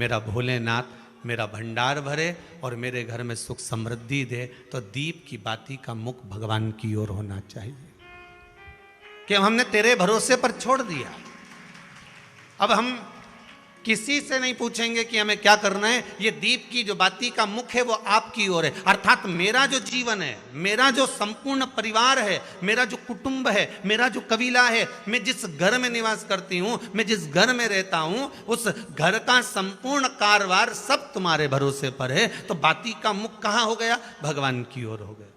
मेरा भोलेनाथ मेरा भंडार भरे और मेरे घर में सुख समृद्धि दे, तो दीप की बाती का मुख भगवान की ओर होना चाहिए कि हमने तेरे भरोसे पर छोड़ दिया। अब हम किसी से नहीं पूछेंगे कि हमें क्या करना है, ये दीप की जो बाती का मुख है वो आपकी ओर है। अर्थात मेरा जो जीवन है, मेरा जो संपूर्ण परिवार है, मेरा जो कुटुंब है, मेरा जो कबीला है, मैं जिस घर में निवास करती हूं, मैं जिस घर में रहता हूं, उस घर का संपूर्ण कारभार सब तुम्हारे भरोसे पर है। तो बाती का मुख कहां हो गया? भगवान की ओर हो गया।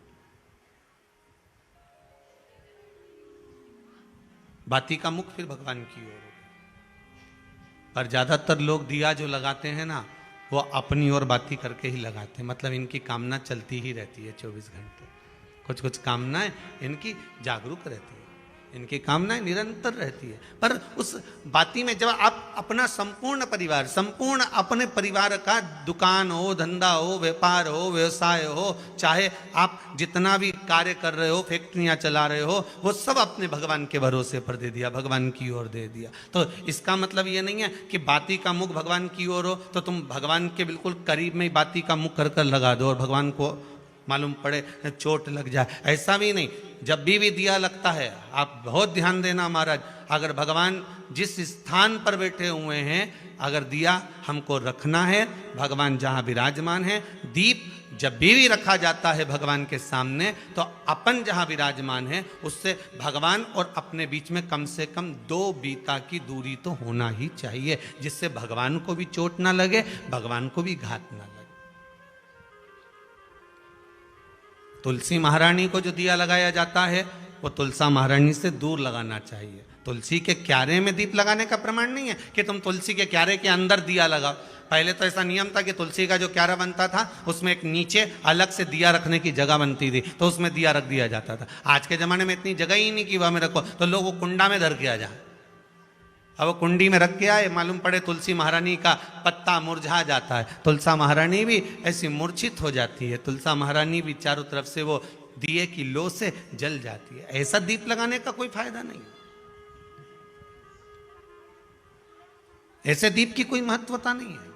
बाती का मुख फिर भगवान की ओर। पर ज्यादातर लोग दिया जो लगाते हैं ना, वो अपनी ओर बाती करके ही लगाते हैं। मतलब इनकी कामना चलती ही रहती है 24 घंटे। कुछ कुछ कामनाएं इनकी जागरूक रहती है, इनकी कामनाएं निरंतर रहती है। पर उस बाती में जब आप अपना संपूर्ण परिवार, संपूर्ण अपने परिवार का दुकान हो, धंधा हो, व्यापार हो, व्यवसाय हो, चाहे आप जितना भी कार्य कर रहे हो, फैक्ट्रियां चला रहे हो, वो सब अपने भगवान के भरोसे पर दे दिया, भगवान की ओर दे दिया। तो इसका मतलब ये नहीं है कि बाती का मुख भगवान की ओर हो तो तुम भगवान के बिल्कुल करीब में ही बाती का मुख कर कर लगा दो और भगवान को मालूम पड़े चोट लग जाए, ऐसा भी नहीं। जब भी दिया लगता है, आप बहुत ध्यान देना महाराज, अगर भगवान जिस स्थान पर बैठे हुए हैं, अगर दिया हमको रखना है, भगवान जहां विराजमान है, दीप जब भी रखा जाता है भगवान के सामने, तो अपन जहां विराजमान है उससे भगवान और अपने बीच में कम से कम 2 बीता की दूरी तो होना ही चाहिए, जिससे भगवान को भी चोट ना लगे, भगवान को भी घात ना लगे। तुलसी महारानी को जो दिया लगाया जाता है वो तुलसा महारानी से दूर लगाना चाहिए। तुलसी के क्यारे में दीप लगाने का प्रमाण नहीं है कि तुम तुलसी के क्यारे के अंदर दिया लगाओ। पहले तो ऐसा नियम था कि तुलसी का जो क्यारा बनता था उसमें एक नीचे अलग से दिया रखने की जगह बनती थी, तो उसमें दिया रख दिया जाता था। आज के जमाने में इतनी जगह ही नहीं कि वह में रखो, तो लोग वो कुंडा में धर के आ जाए। अब वो कुंडी में रख के आए, मालूम पड़े तुलसी महारानी का पत्ता मुरझा जाता है, तुलसा महारानी भी ऐसी मूर्छित हो जाती है, तुलसा महारानी भी चारों तरफ से वो दिए की लो से जल जाती है। ऐसा दीप लगाने का कोई फायदा नहीं, ऐसे दीप की कोई महत्वता नहीं है।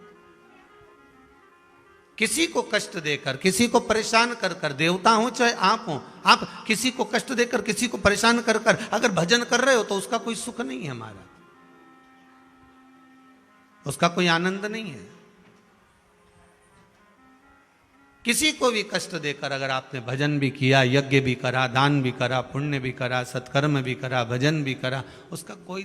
किसी को कष्ट देकर, किसी को परेशान कर कर, देवता हो चाहे आप हो, आप किसी को कष्ट देकर, किसी को परेशान कर कर अगर भजन कर रहे हो तो उसका कोई सुख नहीं है हमारा, उसका कोई आनंद नहीं है। किसी को भी कष्ट देकर अगर आपने भजन भी किया, यज्ञ भी करा, दान भी करा, पुण्य भी करा, सत्कर्म भी करा, भजन भी करा, उसका कोई